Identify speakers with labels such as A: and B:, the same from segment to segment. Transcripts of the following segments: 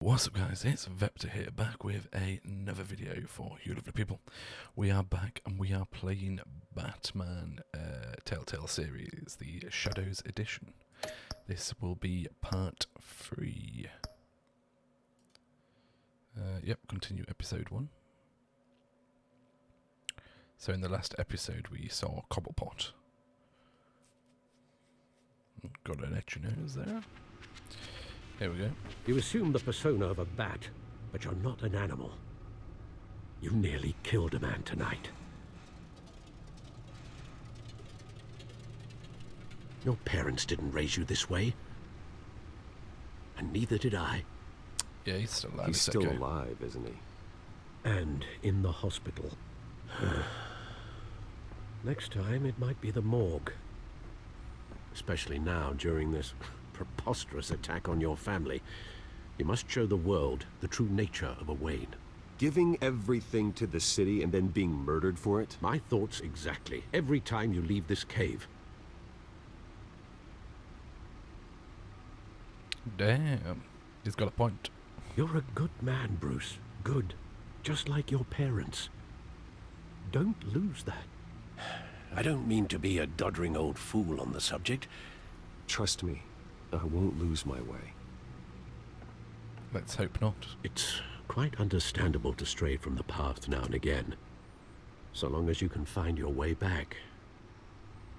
A: What's up guys, it's Vector here, back with another video for you lovely people. We are back and we are playing Batman Telltale Series, the Shadows Edition. This will be part 3. Yep, continue episode 1. So in the last episode we saw Cobblepot. Got an itchy nose there. Here we go.
B: You assume the persona of a bat, but you're not an animal. You nearly killed a man tonight. Your parents didn't raise you this way. And neither did I.
A: Yeah, he's still alive.
C: He's still alive, isn't he?
B: And in the hospital. Next time, it might be the morgue. Especially now, during this preposterous attack on your family. You must show the world the true nature of a Wayne.
C: Giving everything to the city and then being murdered for it?
B: My thoughts exactly. Every time you leave this cave.
A: Damn, he's got a point.
B: You're a good man, Bruce. Good. Just like your parents. Don't lose that. I don't mean to be a doddering old fool on the subject.
C: Trust me, I won't lose my way.
A: Let's hope not.
B: It's quite understandable to stray from the path now and again. So long as you can find your way back.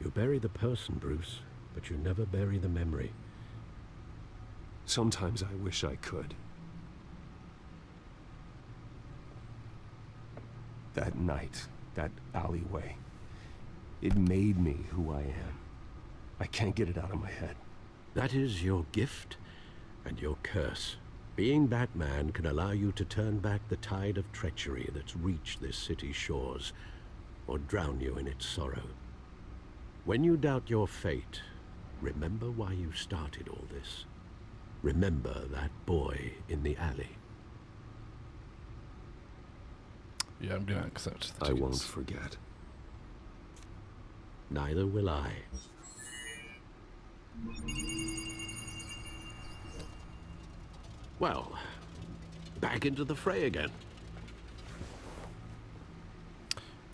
B: You bury the person, Bruce, but you never bury the memory.
C: Sometimes I wish I could. That night, that alleyway, it made me who I am. I can't get it out of my head.
B: That is your gift and your curse. Being Batman can allow you to turn back the tide of treachery that's reached this city's shores, or drown you in its sorrow. When you doubt your fate, remember why you started all this. Remember that boy in the alley.
A: Yeah, I'm gonna accept the
C: I
A: tickets.
C: won't forget.
B: Neither will I. Well, back into the fray again.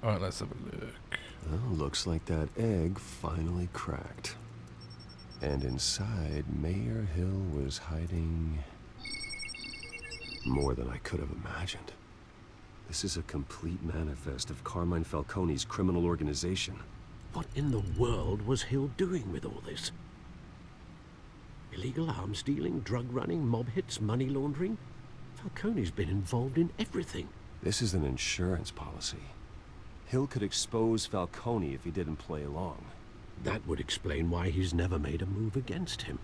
A: Alright, let's have a look.
C: Well, looks like that egg finally cracked. And inside, Mayor Hill was hiding more than I could have imagined. This is a complete manifest of Carmine Falcone's criminal organization.
B: What in the world was Hill doing with all this? Illegal arms dealing, drug running, mob hits, money laundering? Falcone's been involved in everything.
C: This is an insurance policy. Hill could expose Falcone if he didn't play along.
B: That would explain why he's never made a move against him.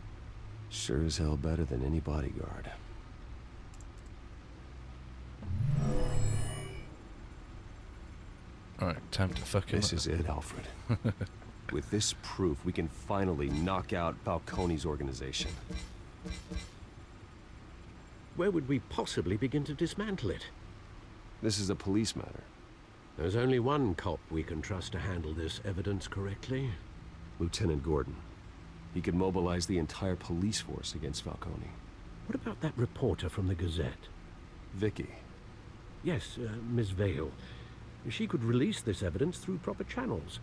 C: Sure as hell better than any bodyguard.
A: Alright, time to fuck him
C: This
A: up.
C: is it, Alfred. With this proof, we can finally knock out Falcone's organization.
B: Where would we possibly begin to dismantle it?
C: This is a police matter.
B: There's only one cop we can trust to handle this evidence correctly.
C: Lieutenant Gordon. He could mobilize the entire police force against Falcone.
B: What about that reporter from the Gazette?
C: Vicky.
B: Yes, Miss Vale. She could release this evidence through proper channels.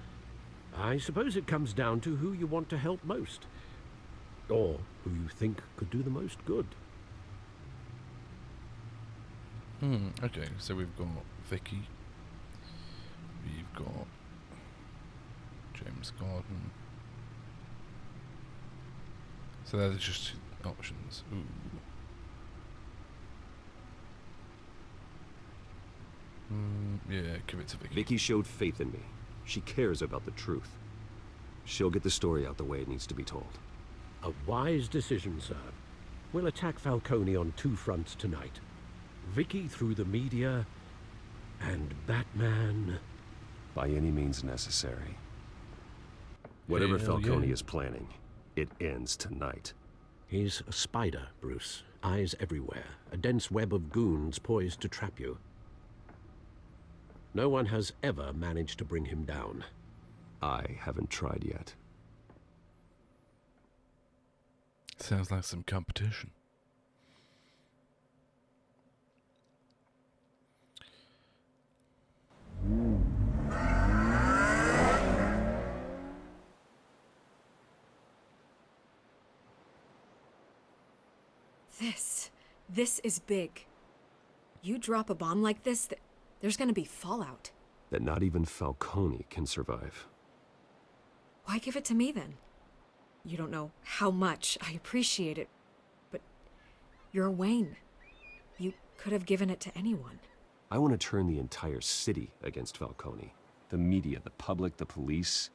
B: I suppose it comes down to who you want to help most. Or who you think could do the most good.
A: Okay, so we've got Vicky. We've got James Gordon. So there's just two options. Ooh. Yeah, give it to Vicky.
C: Vicky showed faith in me. She cares about the truth. She'll get the story out the way it needs to be told.
B: A wise decision, sir. We'll attack Falcone on two fronts tonight. Vicky through the media, and Batman...
C: By any means necessary. Whatever
A: Hell
C: Falcone
A: yeah.
C: is planning, it ends tonight.
B: He's a spider, Bruce. Eyes everywhere. A dense web of goons poised to trap you. No one has ever managed to bring him down.
C: I haven't tried yet.
A: Sounds like some competition.
D: This is big. You drop a bomb like this, there's gonna be fallout.
C: That not even Falcone can survive.
D: Why give it to me then? You don't know how much I appreciate it, but you're Wayne. You could have given it to anyone.
C: I want to turn the entire city against Falcone. The media, the public, the police.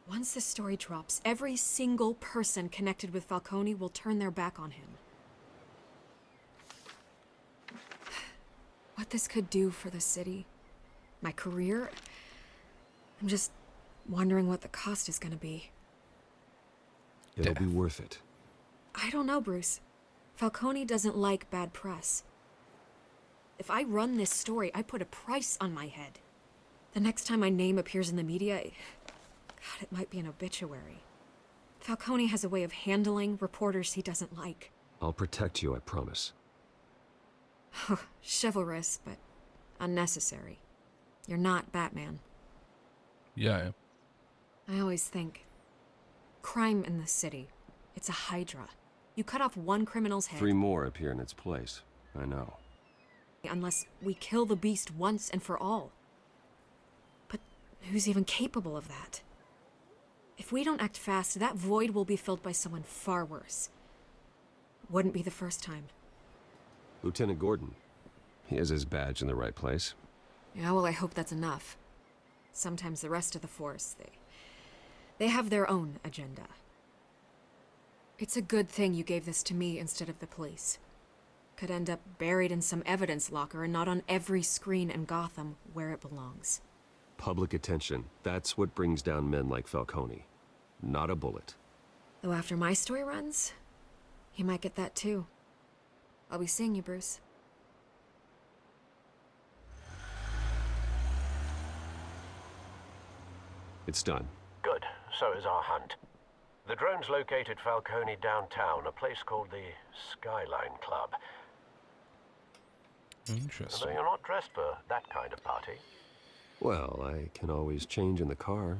D: Once the story drops, every single person connected with Falcone will turn their back on him. What this could do for the city, my career, I'm just wondering what the cost is gonna be.
C: It'll be worth it.
D: I don't know, Bruce. Falcone doesn't like bad press. If I run this story, I put a price on my head. The next time my name appears in the media, God, it might be an obituary. Falcone has a way of handling reporters he doesn't like.
C: I'll protect you, I promise.
D: Chivalrous, but unnecessary. You're not Batman.
A: Yeah.
D: I always think, crime in the city, it's a hydra. You cut off one criminal's head.
C: 3 more appear in its place. I know.
D: Unless we kill the beast once and for all. But who's even capable of that? If we don't act fast, that void will be filled by someone far worse. Wouldn't be the first time.
C: Lieutenant Gordon. He has his badge in the right place.
D: Yeah, well, I hope that's enough. Sometimes the rest of the force, they have their own agenda. It's a good thing you gave this to me instead of the police. Could end up buried in some evidence locker and not on every screen in Gotham where it belongs.
C: Public attention. That's what brings down men like Falcone. Not a bullet.
D: Though after my story runs, he might get that too. I'll be seeing you, Bruce.
C: It's done.
B: Good. So is our hunt. The drone's located Falcone downtown, a place called the Skyline Club.
A: Interesting.
B: Although you're not dressed for that kind of party.
C: Well, I can always change in the car.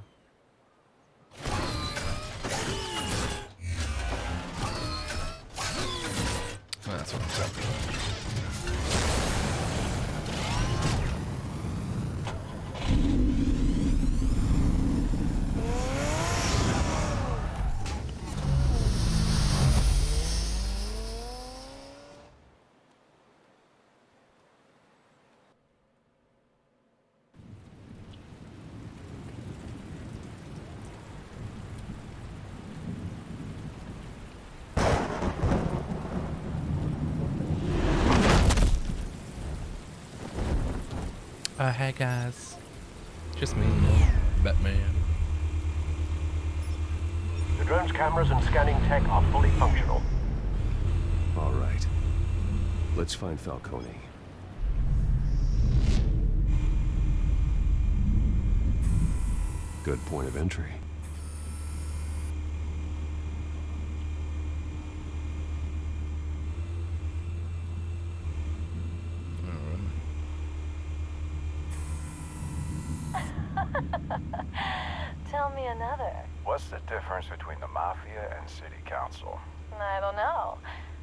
A: That's what I'm saying. Hey guys, just me, Batman.
B: The drone's cameras and scanning tech are fully functional.
C: All right. Let's find Falcone. Good point of entry.
E: Tell me another.
F: What's the difference between the Mafia and City Council?
E: I don't know.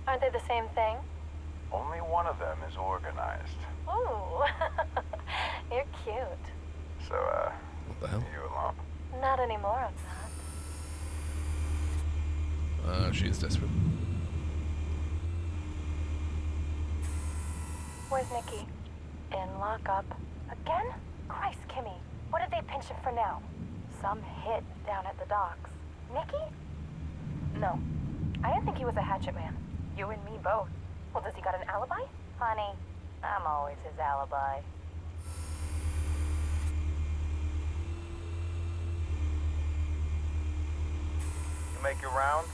E: Aren't they the same thing?
F: Only one of them is organized.
E: Ooh, you're cute.
F: So,
A: What the hell?
F: you alone?
E: Not anymore of that.
A: She is desperate.
E: Where's Nikki? In lockup. Again? Christ, Kimmy. What did they pinch him for now? Some hit down at the docks. Nikki? No. I didn't think he was a hatchet man. You and me both. Well, does he got an alibi? Honey, I'm always his alibi.
F: You make your round?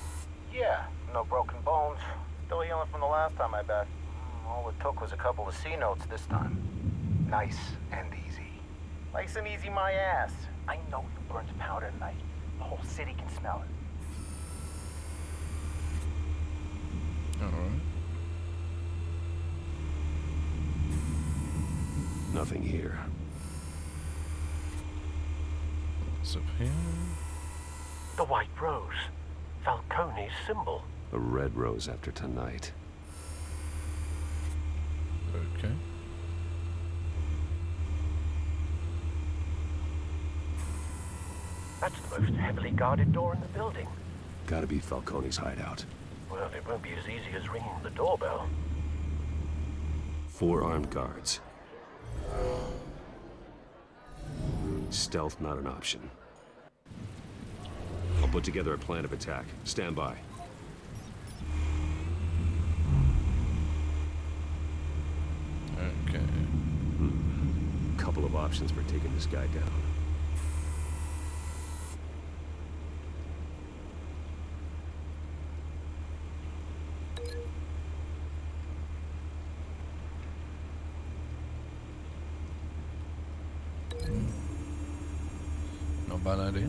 F: Yeah, no broken bones. Still healing from the last time, I bet. All it took was a couple of C notes this time. Nice and easy. Nice and easy, my ass. I know you burned powder tonight. The whole city can smell it.
A: Alright.
C: Nothing here.
A: What's up here?
B: The White Rose. Falcone's symbol.
C: A red rose after tonight.
A: Okay.
B: That's the most heavily guarded door in the building.
C: Gotta be Falcone's hideout.
B: Well, it won't be as easy as ringing the doorbell.
C: 4 armed guards. Stealth not an option. I'll put together a plan of attack. Stand by.
A: Okay.
C: Couple of options for taking this guy down.
A: Not a bad idea.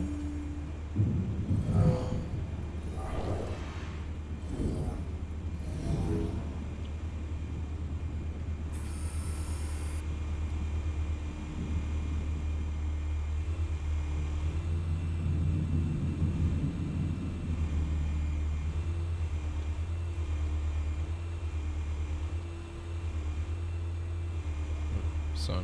A: So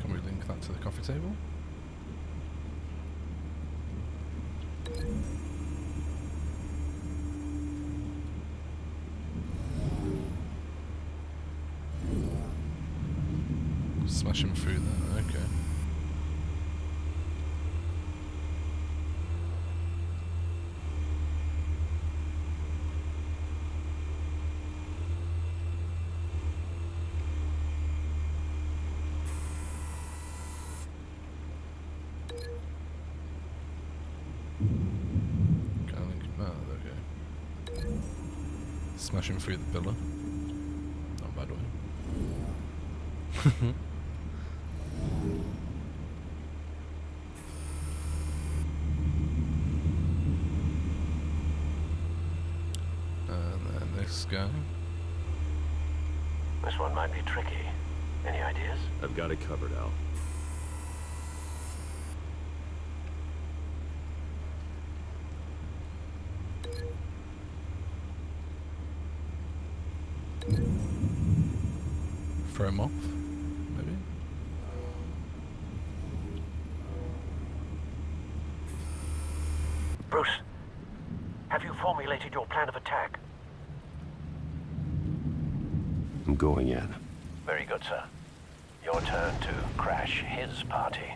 A: can we link that to the coffee table? Smash him through that, okay. Smash him through the pillar. Not a bad way. And then this guy.
B: This one might be tricky. Any ideas?
C: I've got it covered, Al.
A: Throw him off, maybe?
B: Bruce, have you formulated your plan of attack?
C: I'm going in.
B: Very good, sir. Your turn to crash his party.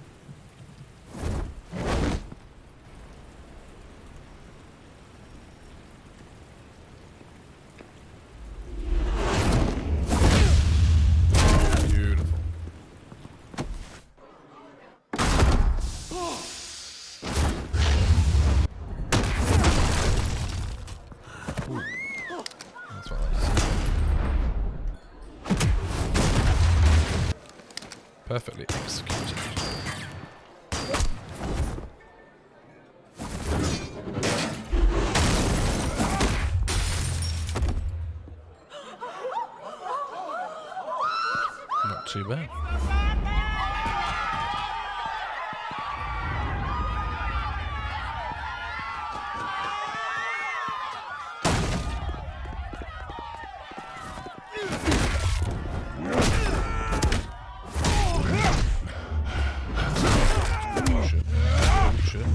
A: Beautiful. Ooh. That's what I like to see. Perfectly executed. Not too bad. Oh shit. Oh shit.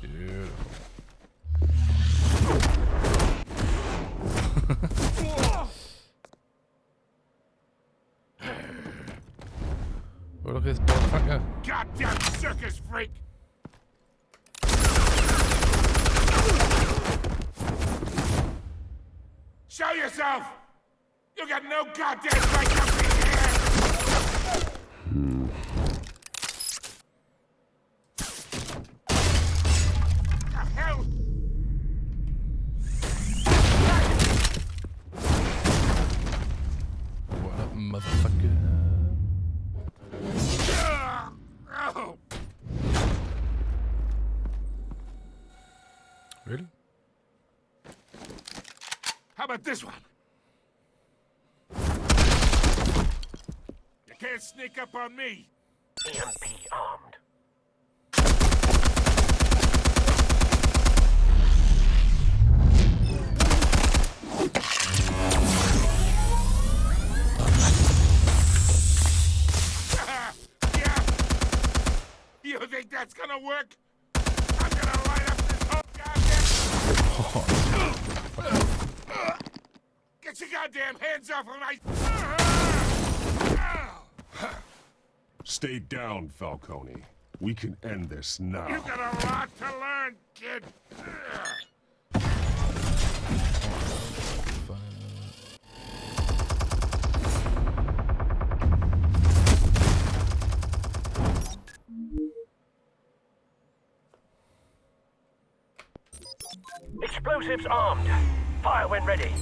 A: Beautiful. Oh, look at this motherfucker.
G: Goddamn circus freak! Show yourself! You got no goddamn right to be here! The hell?
A: What up, motherfucker?
G: Oh!
A: Really?
G: How about this one? Can't sneak up on me.
H: EMP armed.
G: Yeah. You think that's gonna work? I'm gonna light up this whole goddamn... Get your goddamn hands off of my...
C: Stay down, Falcone. We can end this now.
G: You got a lot to learn, kid.
H: Explosives armed. Fire when ready.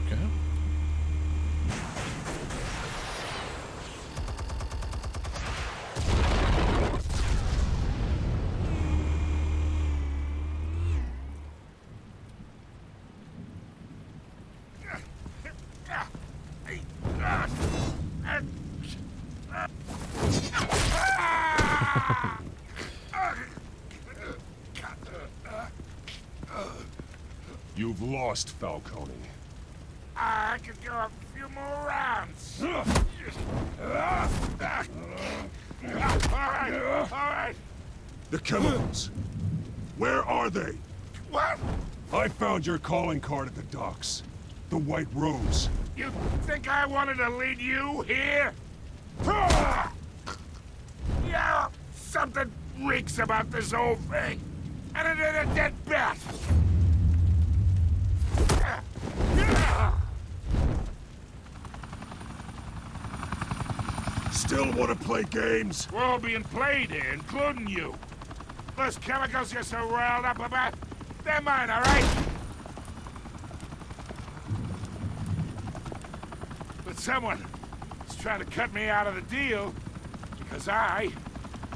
A: Okay.
C: You've lost, Falcone.
G: I could go a few more rounds. All right.
C: The chemicals. Where are they?
G: What?
C: I found your calling card at the docks. The White Rose.
G: You think I wanted to lead you here? Yeah, something reeks about this whole thing. And it ain't a dead bat.
C: Still want to play games?
G: We're all being played here, including you. Those chemicals you're so riled up about, they're mine, all right? But someone is trying to cut me out of the deal because I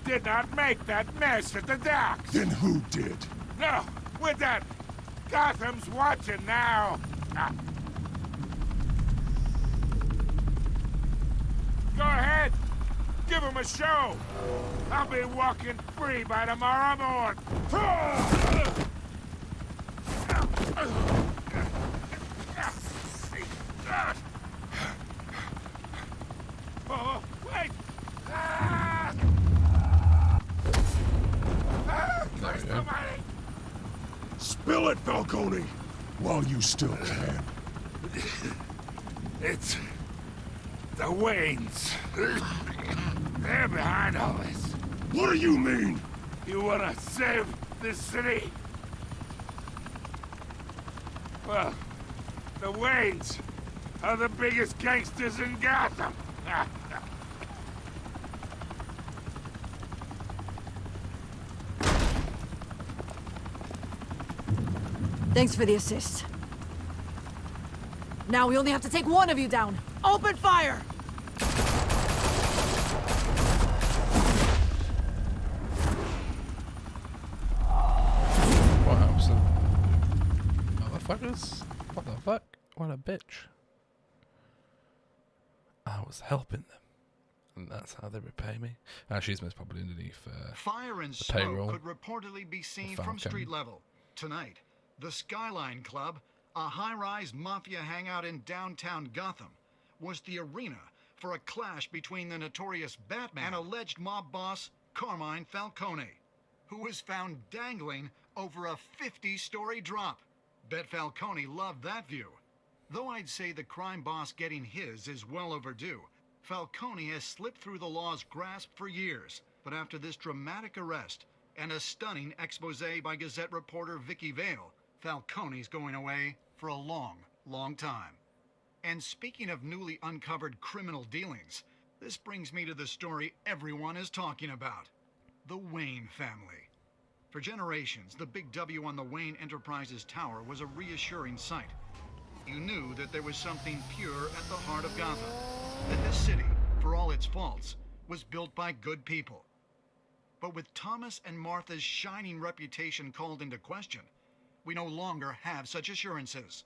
G: did not make that mess at the docks.
C: Then who did?
G: No, we're done. Gotham's watching now. Go ahead. Give him a show. I'll be walking free by tomorrow morning. Oh, wait. There's nobody.
C: Spill it, Falcone! While you still can.
G: It's the Waynes. They're behind all this.
C: What do you mean?
G: You wanna save this city? Well, the Waynes are the biggest gangsters in Gotham.
I: Thanks for the assist. Now we only have to take one of you down. Open fire!
A: Wow, so... Motherfuckers? What the fuck? What a bitch. I was helping them. And that's how they repay me. She's most probably underneath
J: Fire and
A: the
J: smoke
A: payroll.
J: could reportedly be seen
A: The
J: from
A: Falcon.
J: street level. Tonight, the Skyline Club, a high-rise mafia hangout in downtown Gotham, was the arena for a clash between the notorious Batman and alleged mob boss Carmine Falcone, who was found dangling over a 50-story drop. Bet Falcone loved that view. Though I'd say the crime boss getting his is well overdue, Falcone has slipped through the law's grasp for years. But after this dramatic arrest and a stunning expose by Gazette reporter Vicky Vale, Falcone's going away for a long, long time. And speaking of newly uncovered criminal dealings, this brings me to the story everyone is talking about. The Wayne family. For generations, the big W on the Wayne Enterprises Tower was a reassuring sight. You knew that there was something pure at the heart of Gotham. That this city, for all its faults, was built by good people. But with Thomas and Martha's shining reputation called into question, we no longer have such assurances.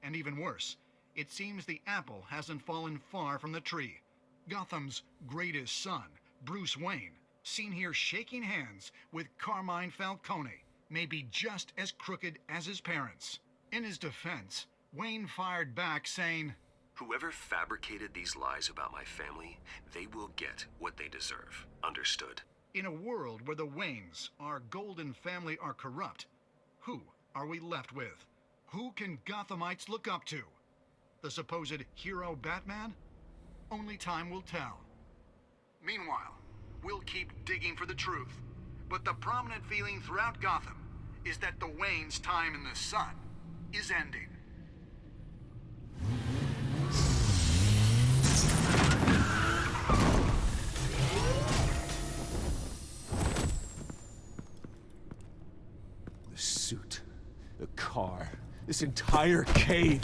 J: And even worse, it seems the apple hasn't fallen far from the tree. Gotham's greatest son, Bruce Wayne, seen here shaking hands with Carmine Falcone, may be just as crooked as his parents. In his defense, Wayne fired back saying,
C: Whoever fabricated these lies about my family, they will get what they deserve. Understood?
J: in a world where the Waynes, our golden family, are corrupt, who are we left with? Who can Gothamites look up to? The supposed hero Batman? Only time will tell. Meanwhile, we'll keep digging for the truth. But the prominent feeling throughout Gotham is that the Waynes' time in the sun is ending.
C: The suit, the car, this entire cave.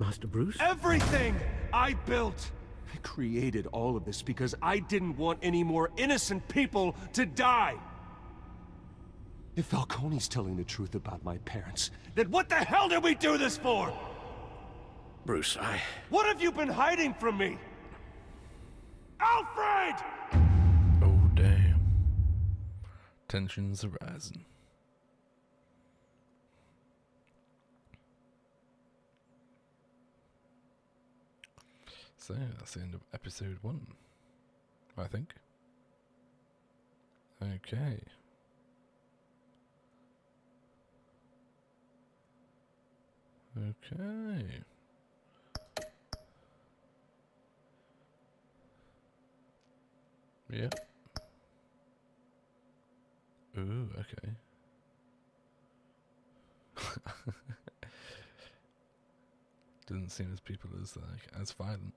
B: Master Bruce?
C: Everything I built! I created all of this because I didn't want any more innocent people to die! If Falcone's telling the truth about my parents, then what the hell did we do this for?
B: Bruce,
C: What have you been hiding from me? Alfred!
A: Oh, damn. Tensions are rising. So, that's the end of episode 1, I think. Okay. Okay. Yep. Ooh, okay. Doesn't seem as people as as violent.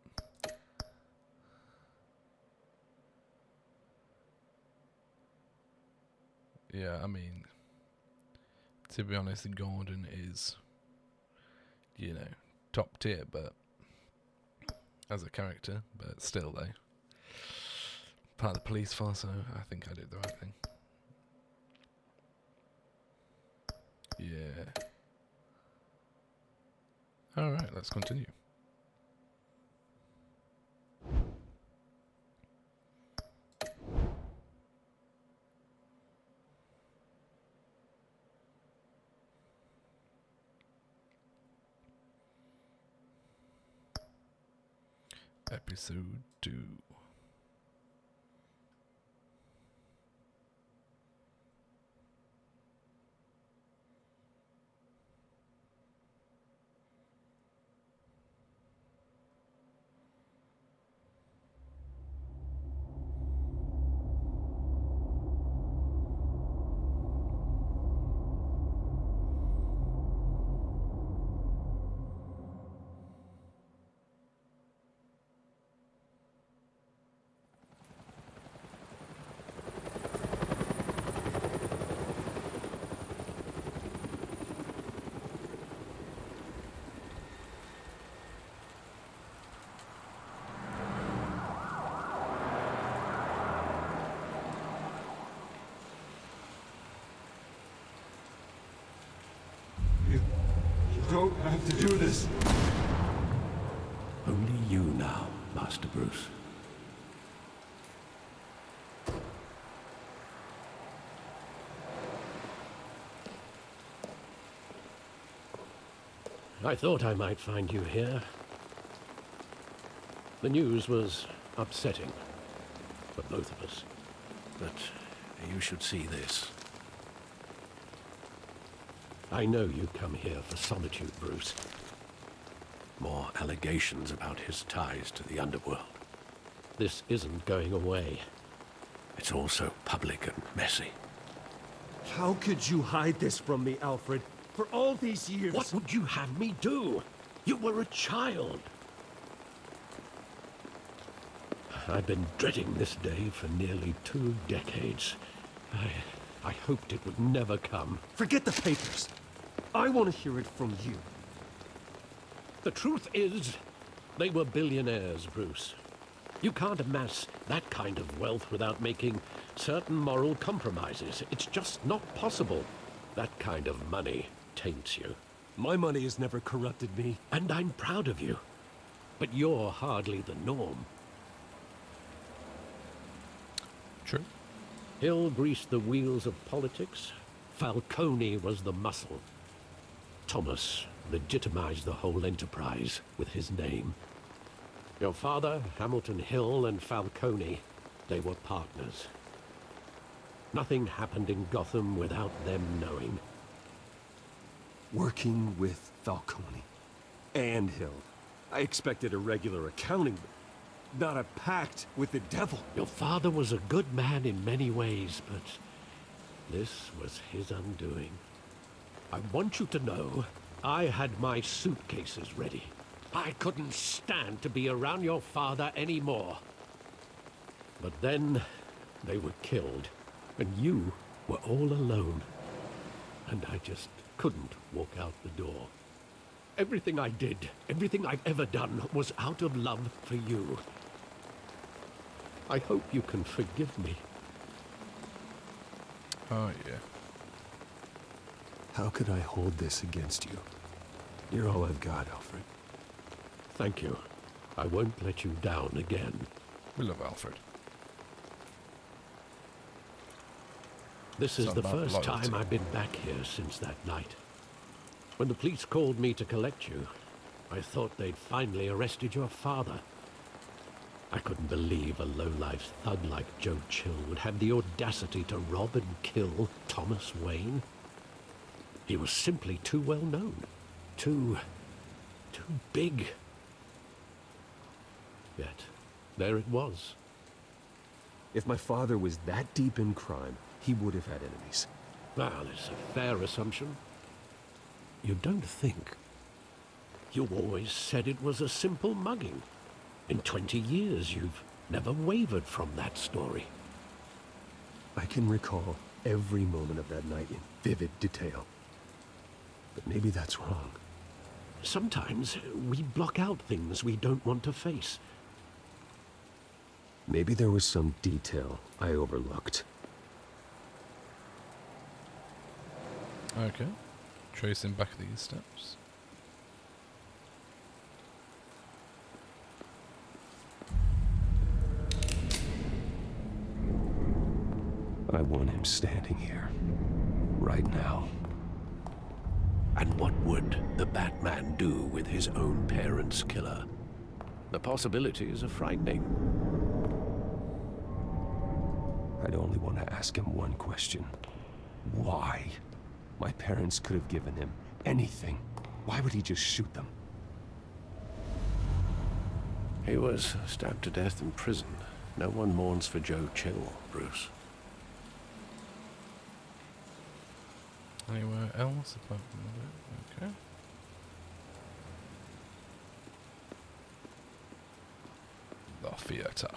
A: Yeah, I mean, to be honest, Gordon is, you know, top tier, but as a character, but still though, part of the police force, so I think I did the right thing. Yeah. Alright, let's continue. Episode 2.
C: You don't have to do this.
B: only you now, Master Bruce. I thought I might find you here. The news was upsetting for both of us. But you should see this. I know you come here for solitude, Bruce. More allegations about his ties to the underworld. This isn't going away. It's all so public and messy.
C: How could you hide this from me, Alfred? For all these years...
B: What would you have me do? You were a child. I've been dreading this day for nearly 2 decades. I hoped it would never come.
C: Forget the papers. I want to hear it from you.
B: The truth is, they were billionaires, Bruce. You can't amass that kind of wealth without making certain moral compromises. It's just not possible. That kind of money taints you.
C: My money has never corrupted me.
B: And I'm proud of you. But you're hardly the norm. Hill greased the wheels of politics. Falcone was the muscle. Thomas legitimized the whole enterprise with his name. Your father, Hamilton Hill, and Falcone, they were partners. Nothing happened in Gotham without them knowing.
C: Working with Falcone and Hill. I expected a regular accounting, but not a pact with the devil.
B: Your father was a good man in many ways, but this was his undoing. I want you to know, I had my suitcases ready. I couldn't stand to be around your father anymore. But then, they were killed, and you were all alone. And I just couldn't walk out the door. Everything I did, everything I've ever done, was out of love for you. I hope you can forgive me.
A: Oh, yeah.
C: How could I hold this against you? You're all I've got, Alfred.
B: Thank you. I won't let you down again.
A: We love Alfred.
B: This
A: It's
B: is
A: all
B: the
A: about
B: first
A: loyalty.
B: time I've been back here since that night. When the police called me to collect you, I thought they'd finally arrested your father. I couldn't believe a low-life thug like Joe Chill would have the audacity to rob and kill Thomas Wayne. He was simply too well known. Too big. Yet, there it was.
C: If my father was that deep in crime, he would have had enemies.
B: Well, it's a fair assumption. You don't think. You always said it was a simple mugging. In 20 years, you've never wavered from that story.
C: I can recall every moment of that night in vivid detail. But maybe that's wrong.
B: Sometimes we block out things we don't want to face.
C: Maybe there was some detail I overlooked.
A: Okay. Tracing back these steps.
C: I want him standing here. Right now.
B: And what would the Batman do with his own parents' killer? The possibilities are frightening.
C: I'd only want to ask him one question. Why? My parents could have given him anything. Why would he just shoot them?
B: He was stabbed to death in prison. No one mourns for Joe Chill, Bruce.
A: Anywhere else apart from that? Okay. The theater.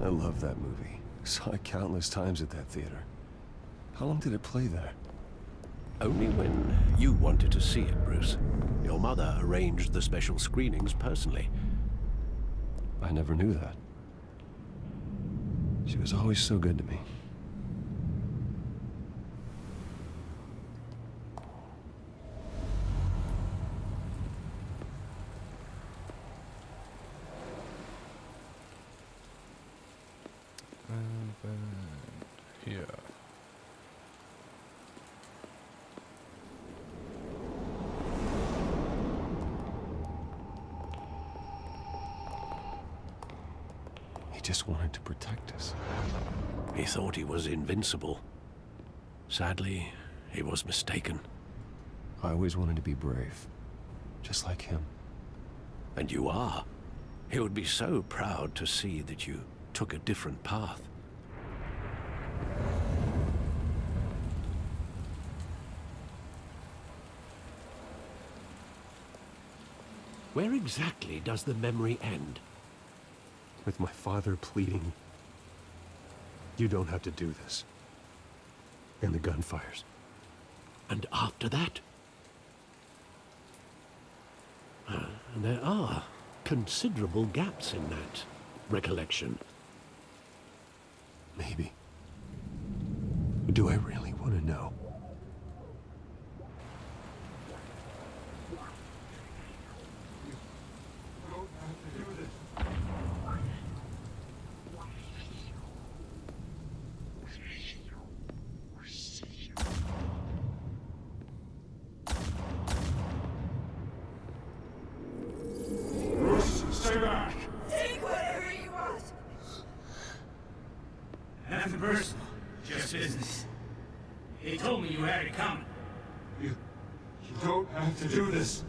C: I love that movie. Saw it countless times at that theater. How long did it play there?
B: Only when you wanted to see it, Bruce. Your mother arranged the special screenings personally.
C: I never knew that. She was always so good to me.
A: And then here.
C: He just wanted to protect us.
B: He thought he was invincible. Sadly, he was mistaken.
C: I always wanted to be brave. Just like him.
B: And you are. He would be so proud to see that you took a different path. Where exactly does the memory end?
C: With my father pleading, you don't have to do this. And the gunfires.
B: And after that? There are considerable gaps in that recollection.
C: Maybe. Do I really want to know?
K: Nothing personal, just business. They told me you had it coming.
C: You don't have to do this.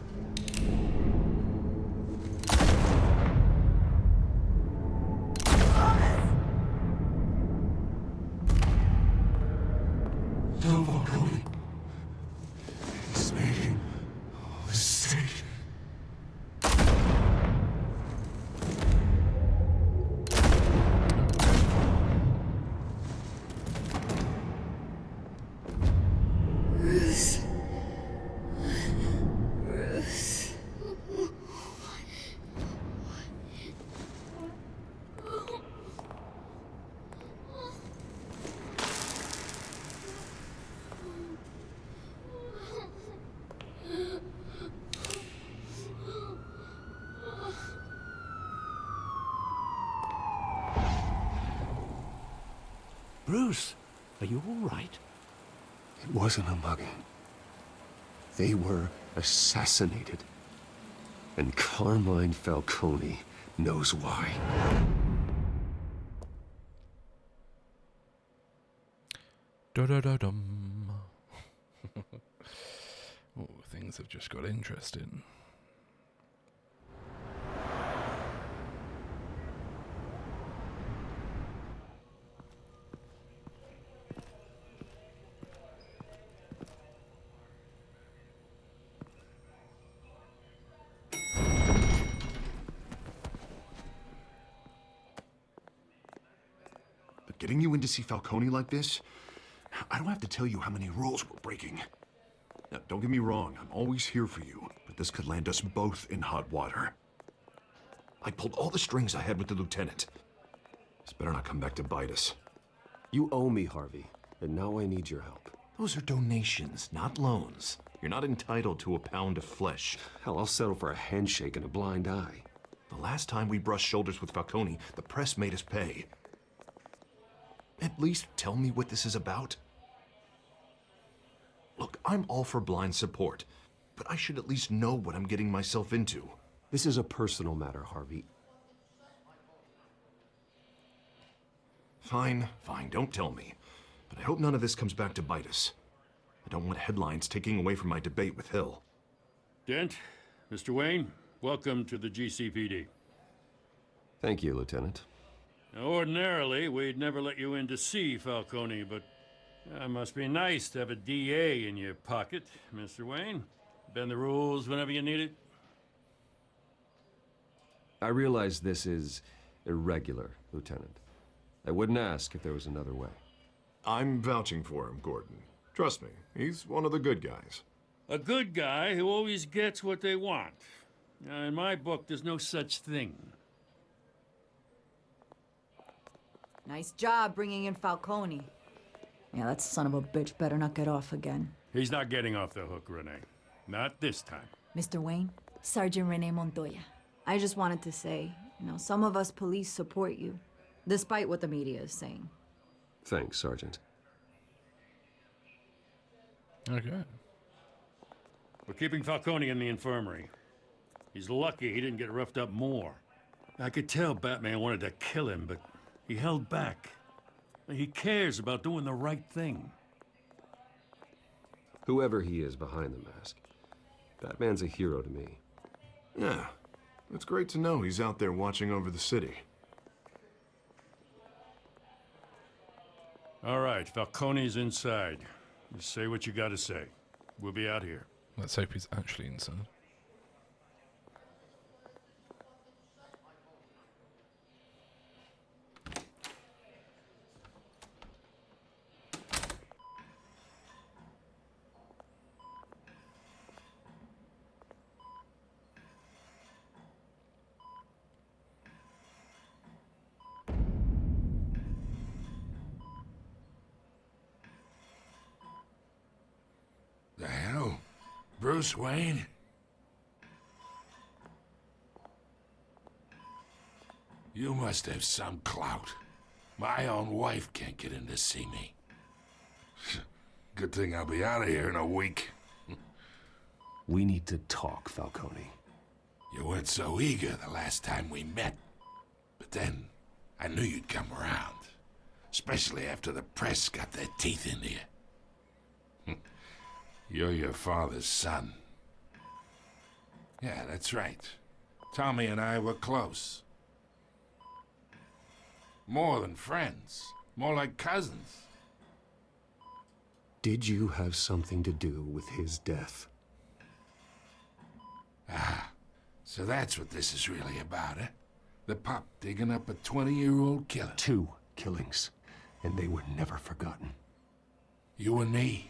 C: Tell Falcone. He's making a mistake.
B: Bruce, are you all right?
C: It wasn't a mugging. They were assassinated. And Carmine Falcone knows why.
A: Da-da-da-dum. Oh, things have just got interesting.
L: But getting you in to see Falcone like this, I don't have to tell you how many rules we're breaking. Now, don't get me wrong, I'm always here for you, but this could land us both in hot water. I pulled all the strings I had with the lieutenant. This better not come back to bite us.
C: You owe me, Harvey, and now I need your help.
L: Those are donations, not loans. You're not entitled to a pound of flesh.
C: Hell, I'll settle for a handshake and a blind eye.
L: The last time we brushed shoulders with Falcone, the press made us pay. At least tell me what this is about. Look, I'm all for blind support, but I should at least know what I'm getting myself into.
C: This is a personal matter, Harvey.
L: Fine, don't tell me. But I hope none of this comes back to bite us. I don't want headlines taking away from my debate with Hill.
M: Dent, Mr. Wayne, welcome to the GCPD.
C: Thank you, Lieutenant.
M: Now, ordinarily, we'd never let you in to see Falcone, but it must be nice to have a DA in your pocket, Mr. Wayne. Bend the rules whenever you need it.
C: I realize this is irregular, Lieutenant. I wouldn't ask if there was another way.
L: I'm vouching for him, Gordon. Trust me, he's one of the good guys.
M: A good guy who always gets what they want. Now, in my book, there's no such thing.
I: Nice job bringing in Falcone. Yeah, that son of a bitch better not get off again.
M: He's not getting off the hook, Renee. Not this time.
I: Mr. Wayne, Sergeant Renee Montoya. I just wanted to say, some of us police support you, despite what the media is saying.
C: Thanks, Sergeant.
A: Okay.
M: We're keeping Falcone in the infirmary. He's lucky he didn't get roughed up more. I could tell Batman wanted to kill him, but he held back. He cares about doing the right thing.
C: Whoever he is behind the mask, Batman's a hero to me.
L: Yeah, it's great to know he's out there watching over the city.
M: All right, Falcone's inside. You say what you gotta say. We'll be out here.
A: Let's hope he's actually inside.
G: The hell? Bruce Wayne? You must have some clout. My own wife can't get in to see me. Good thing I'll be out of here in a week.
C: We need to talk, Falcone.
G: You weren't so eager the last time we met. But then, I knew you'd come around. Especially after the press got their teeth into you. You're your father's son. Yeah, that's right. Tommy and I were close. More than friends. More like cousins.
C: Did you have something to do with his death?
G: Ah, so that's what this is really about, eh? The pup digging up a 20-year-old killer.
C: 2 killings, and they were never forgotten.
G: You and me,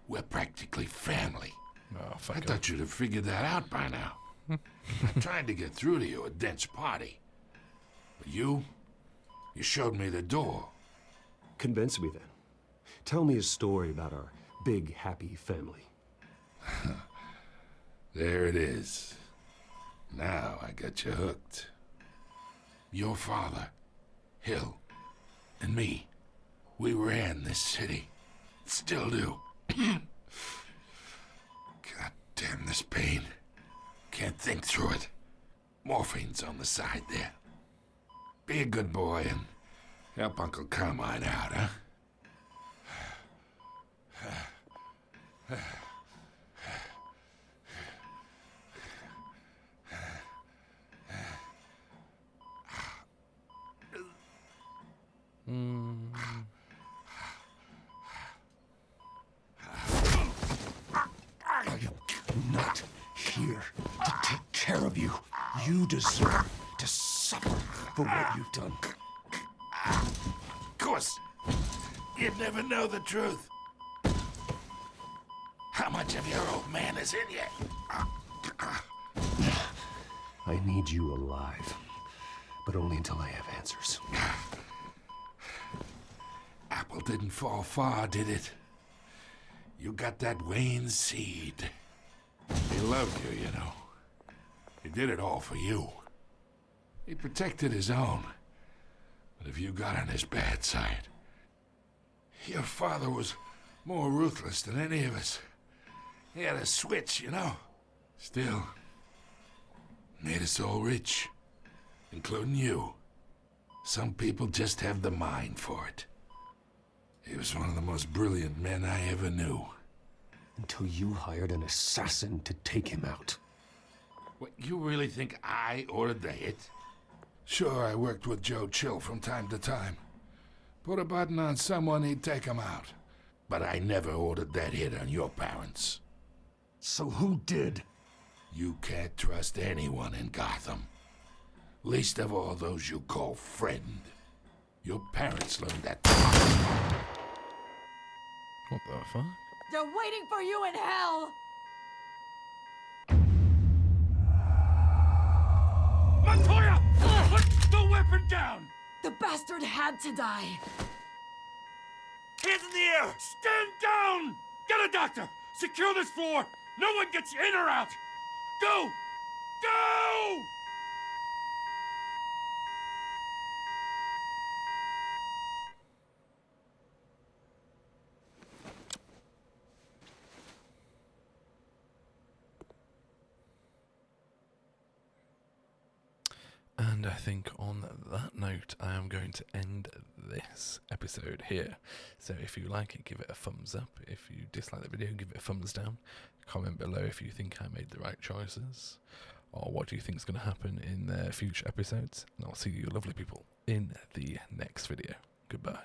G: we're practically family.
A: Oh, fuck
G: I thought you'd have figured that out by now. I tried to get through to you, a dense party. But you showed me the door.
C: Convince me then. Tell me a story about our big, happy family.
G: There it is. Now I got you hooked. Your father, Hill, and me, we ran this city. Still do. God damn this pain. Can't think through it. Morphine's on the side there. Be a good boy and help Uncle Carmine out, huh?
C: I am not here to take care of you. You deserve to suffer for what you've done.
G: Of course, you'd never know the truth. How much of your old man is in you?
C: I need you alive, but only until I have answers.
G: Apple didn't fall far, did it? You got that Wayne seed. He loved you, you know. He did it all for you. He protected his own. But if you got on his bad side, your father was more ruthless than any of us. He had a switch, you know. Still, made us all rich, including you. Some people just have the mind for it. He was one of the most brilliant men I ever knew.
C: Until you hired an assassin to take him out.
G: What, you really think I ordered the hit? Sure, I worked with Joe Chill from time to time. Put a button on someone, he'd take him out. But I never ordered that hit on your parents.
C: So who did?
G: You can't trust anyone in Gotham. Least of all those you call friend. Your parents learned that.
A: What the fuck?
I: They're waiting for you in hell!
M: Montoya! Put the weapon down!
I: The bastard had to die.
M: Hands in the air! Stand down! Get a doctor! Secure this floor! No one gets in or out! Go! Go!
A: And I think on that note, I am going to end this episode here. So if you like it, give it a thumbs up. If you dislike the video, give it a thumbs down. Comment below if you think I made the right choices, or what do you think is going to happen in future episodes. And I'll see you lovely people in the next video. Goodbye.